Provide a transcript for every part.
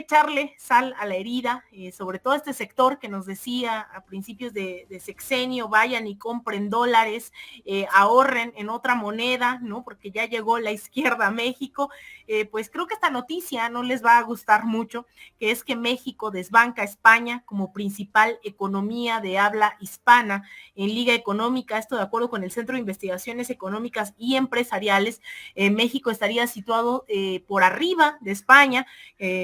echarle sal a la herida, sobre todo este sector que nos decía a principios de sexenio, vayan y compren dólares, ahorren en otra moneda, ¿no? Porque ya llegó la izquierda a México. Pues creo que esta noticia no les va a gustar mucho, que es que México desbanca a España como principal economía de habla hispana en Liga Económica. Esto de acuerdo con el Centro de Investigaciones Económicas y Empresariales. México estaría situado por arriba de España.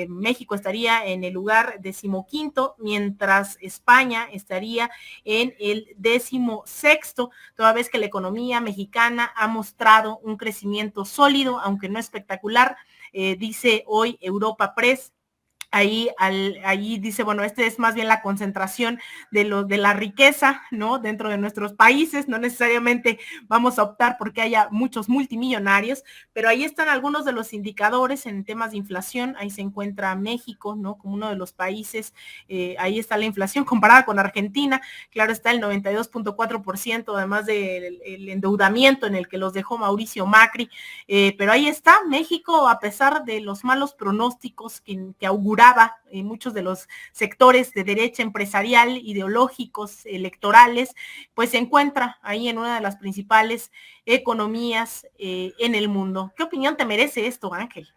México estaría en el lugar 15º, mientras España estaría en el 16º, toda vez que la economía mexicana ha mostrado un crecimiento sólido, aunque no espectacular. Dice hoy Europa Press. Ahí dice, bueno, este es más bien la concentración de la riqueza, ¿no? Dentro de nuestros países, no necesariamente vamos a optar porque haya muchos multimillonarios, pero ahí están algunos de los indicadores en temas de inflación. Ahí se encuentra México, ¿no? Como uno de los países, ahí está la inflación comparada con Argentina, claro está el 92.4%, además del endeudamiento en el que los dejó Mauricio Macri, pero ahí está México, a pesar de los malos pronósticos que auguraban muchos de los sectores de derecha empresarial, ideológicos, electorales, pues se encuentra ahí en una de las principales economías en el mundo. ¿Qué opinión te merece esto, Ángel?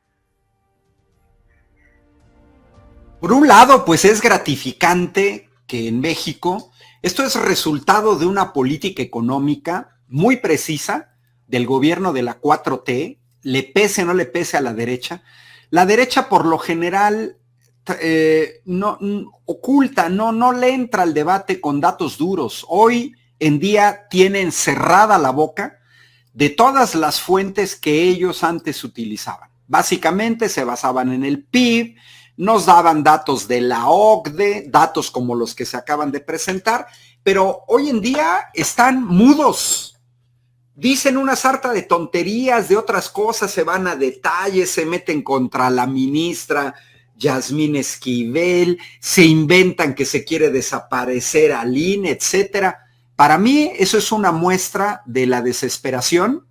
Por un lado, pues es gratificante que en México, esto es resultado de una política económica muy precisa del gobierno de la 4T, le pese o no le pese a la derecha. La derecha por lo general no oculta, no le entra al debate con datos duros. Hoy en día tienen cerrada la boca de todas las fuentes que ellos antes utilizaban. Básicamente se basaban en el PIB, nos daban datos de la OCDE, datos como los que se acaban de presentar, pero hoy en día están mudos. Dicen una sarta de tonterías, de otras cosas, se van a detalles, se meten contra la ministra Yasmín Esquivel, se inventan que se quiere desaparecer al INE, etcétera. Para mí eso es una muestra de la desesperación,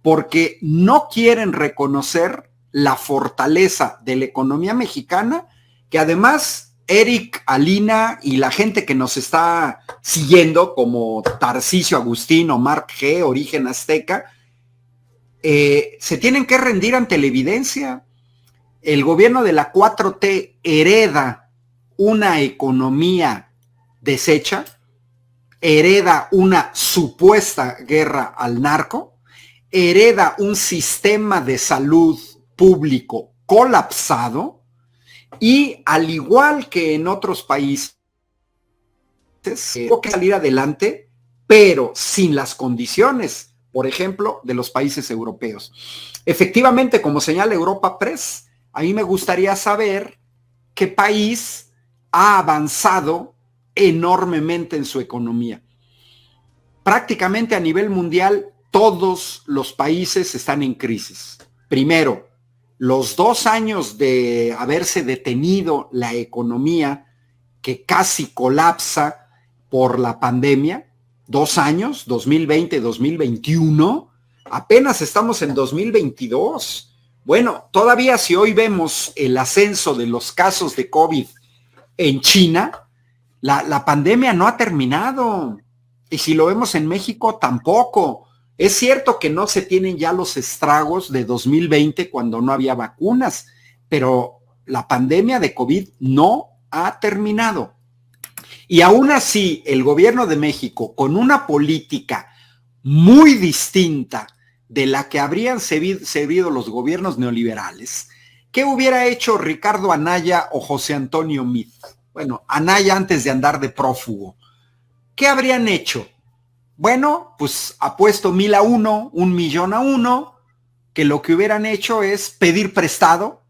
porque no quieren reconocer la fortaleza de la economía mexicana, que además Eric, Alina y la gente que nos está siguiendo, como Tarcisio Agustín o Mark G., Origen Azteca, se tienen que rendir ante la evidencia. El gobierno de la 4T hereda una economía deshecha, hereda una supuesta guerra al narco, hereda un sistema de salud público colapsado y, al igual que en otros países, tuvo que salir adelante, pero sin las condiciones, por ejemplo, de los países europeos. Efectivamente, como señala Europa Press, a mí me gustaría saber qué país ha avanzado enormemente en su economía. Prácticamente a nivel mundial, todos los países están en crisis. Primero, los 2 años de haberse detenido la economía, que casi colapsa por la pandemia, 2 años, 2020, 2021, apenas estamos en 2022. Bueno, todavía si hoy vemos el ascenso de los casos de COVID en China, la pandemia no ha terminado. Y si lo vemos en México, tampoco. Es cierto que no se tienen ya los estragos de 2020 cuando no había vacunas, pero la pandemia de COVID no ha terminado. Y aún así, el gobierno de México, con una política muy distinta de la que habrían servido los gobiernos neoliberales, ¿qué hubiera hecho Ricardo Anaya o José Antonio Meade? Bueno, Anaya antes de andar de prófugo. ¿Qué habrían hecho? Bueno, pues apuesto 1,000 a 1, 1,000,000 a 1, que lo que hubieran hecho es pedir prestado,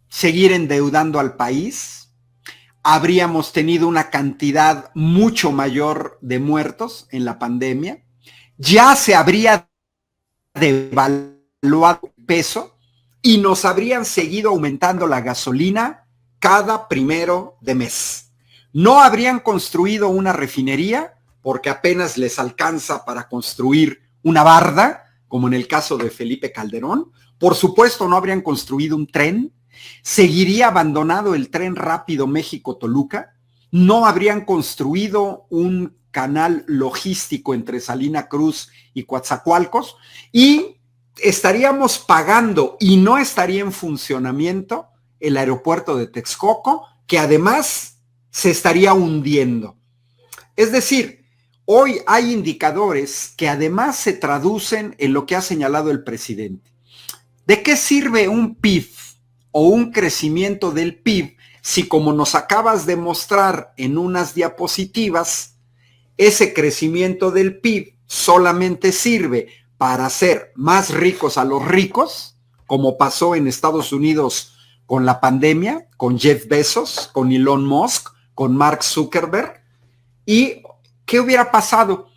seguir endeudando al país, habríamos tenido una cantidad mucho mayor de muertos en la pandemia, ya se habría devaluado el peso y nos habrían seguido aumentando la gasolina cada 1 de mes. No habrían construido una refinería porque apenas les alcanza para construir una barda, como en el caso de Felipe Calderón. Por supuesto, no habrían construido un tren, ¿Seguiría abandonado el tren rápido México-Toluca? ¿No habrían construido un canal logístico entre Salina Cruz y Coatzacoalcos? Y estaríamos pagando y no estaría en funcionamiento el aeropuerto de Texcoco, que además se estaría hundiendo. Es decir, hoy hay indicadores que además se traducen en lo que ha señalado el presidente. ¿De qué sirve un PIB o un crecimiento del PIB si, como nos acabas de mostrar en unas diapositivas, ese crecimiento del PIB solamente sirve para hacer más ricos a los ricos, como pasó en Estados Unidos con la pandemia, con Jeff Bezos, con Elon Musk, con Mark Zuckerberg? ¿Y qué hubiera pasado?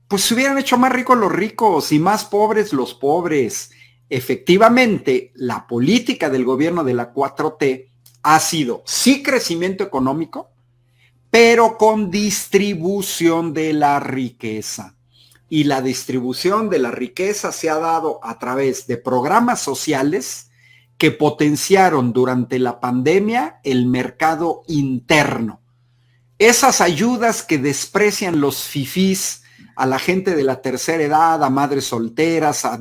Pues se hubieran hecho más ricos los ricos y más pobres los pobres. Efectivamente, la política del gobierno de la 4T ha sido sí crecimiento económico, pero con distribución de la riqueza. Y la distribución de la riqueza se ha dado a través de programas sociales que potenciaron durante la pandemia el mercado interno. Esas ayudas que desprecian los fifís a la gente de la tercera edad, a madres solteras, a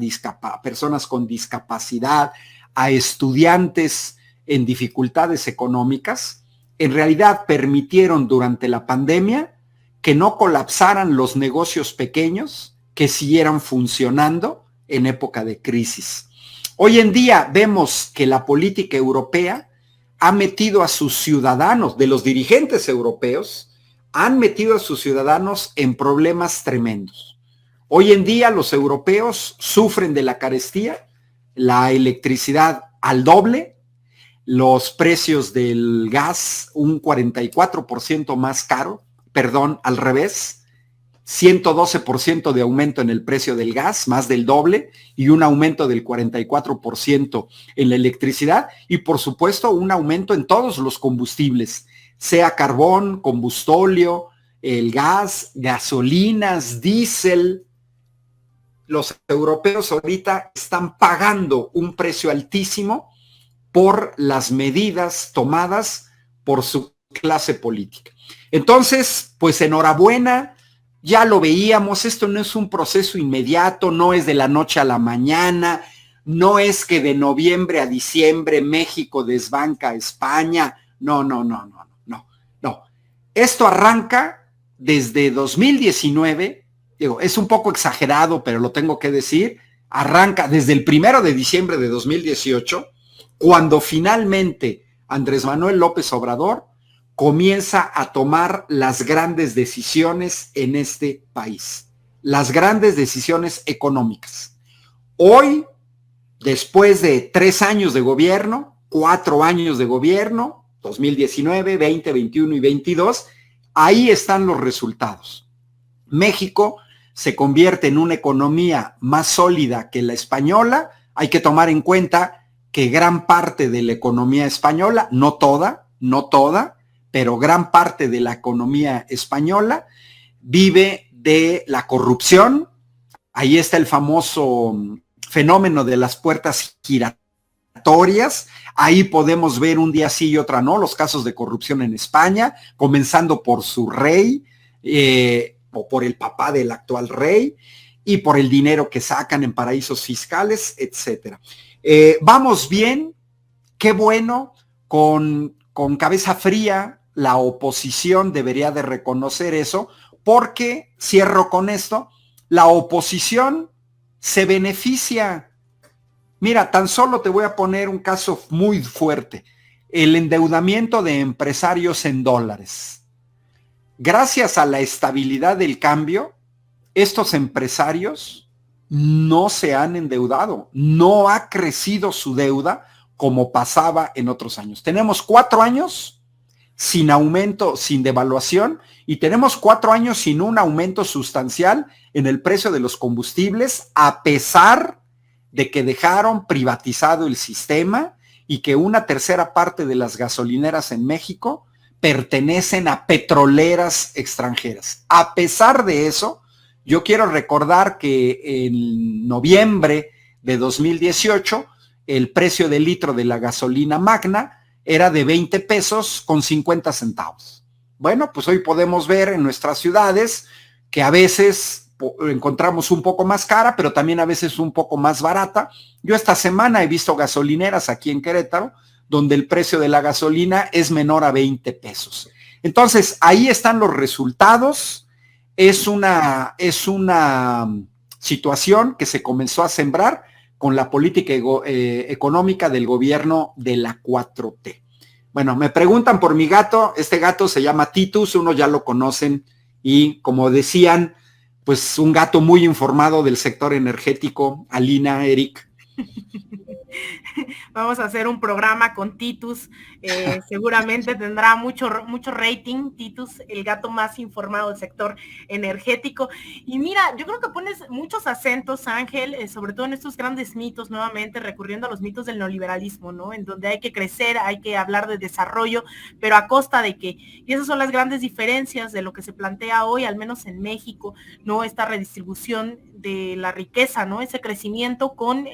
personas con discapacidad, a estudiantes en dificultades económicas, en realidad permitieron durante la pandemia que no colapsaran los negocios pequeños, que siguieran funcionando en época de crisis. Hoy en día vemos que la política europea ha metido a sus ciudadanos, de los dirigentes europeos, han metido a sus ciudadanos en problemas tremendos. Hoy en día los europeos sufren de la carestía, la electricidad al doble, los precios del gas un 44% más caro, perdón, al revés, 112% de aumento en el precio del gas, más del doble, y un aumento del 44% en la electricidad, y por supuesto un aumento en todos los combustibles, sea carbón, combustóleo, el gas, gasolinas, diésel. Los europeos ahorita están pagando un precio altísimo por las medidas tomadas por su clase política. Entonces, pues enhorabuena, ya lo veíamos, esto no es un proceso inmediato, no es de la noche a la mañana, no es que de noviembre a diciembre México desbanca a España, no. Esto arranca desde 2019, digo, es un poco exagerado, pero lo tengo que decir, arranca desde el 1 de diciembre de 2018, cuando finalmente Andrés Manuel López Obrador comienza a tomar las grandes decisiones en este país, las grandes decisiones económicas. Hoy, después de 3 años de gobierno, 4 años de gobierno, 2019, 20, 21 y 22, ahí están los resultados. México se convierte en una economía más sólida que la española. Hay que tomar en cuenta que gran parte de la economía española, no toda, pero gran parte de la economía española vive de la corrupción. Ahí está el famoso fenómeno de las puertas giratorias. Ahí podemos ver un día sí y otra no los casos de corrupción en España, comenzando por su rey o por el papá del actual rey y por el dinero que sacan en paraísos fiscales, etcétera. Vamos bien, qué bueno, con cabeza fría. La oposición debería de reconocer eso, porque, cierro con esto, la oposición se beneficia. Mira, tan solo te voy a poner un caso muy fuerte, el endeudamiento de empresarios en dólares. Gracias a la estabilidad del cambio, estos empresarios no se han endeudado, no ha crecido su deuda como pasaba en otros años. Tenemos 4 años sin aumento, sin devaluación, y tenemos 4 años sin un aumento sustancial en el precio de los combustibles, a pesar de que dejaron privatizado el sistema y que una tercera parte de las gasolineras en México pertenecen a petroleras extranjeras. A pesar de eso, yo quiero recordar que en noviembre de 2018 el precio del litro de la gasolina magna era de 20 pesos con 50 centavos. Bueno, pues hoy podemos ver en nuestras ciudades que a veces encontramos un poco más cara, pero también a veces un poco más barata. Yo esta semana he visto gasolineras aquí en Querétaro, donde el precio de la gasolina es menor a 20 pesos. Entonces, ahí están los resultados. Es una situación que se comenzó a sembrar con la política económica del gobierno de la 4T. Bueno, me preguntan por mi gato. Este gato se llama Titus, unos ya lo conocen, y como decían, pues un gato muy informado del sector energético. Alina, Eric. Vamos a hacer un programa con Titus, seguramente tendrá mucho rating. Titus, el gato más informado del sector energético. Y mira, yo creo que pones muchos acentos, Ángel, sobre todo en estos grandes mitos, nuevamente recurriendo a los mitos del neoliberalismo, ¿no? En donde hay que crecer, hay que hablar de desarrollo, pero a costa de qué. Y esas son las grandes diferencias de lo que se plantea hoy, al menos en México, ¿no? Esta redistribución de la riqueza, ¿no? Ese crecimiento con,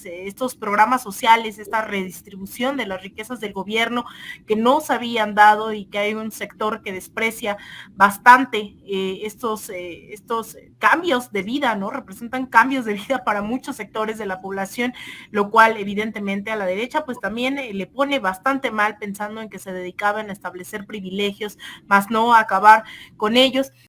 estos programas sociales, esta redistribución de las riquezas del gobierno que no se habían dado, y que hay un sector que desprecia bastante estos cambios de vida, ¿no? Representan cambios de vida para muchos sectores de la población, lo cual evidentemente a la derecha pues también le pone bastante mal, pensando en que se dedicaban a establecer privilegios, más no a acabar con ellos.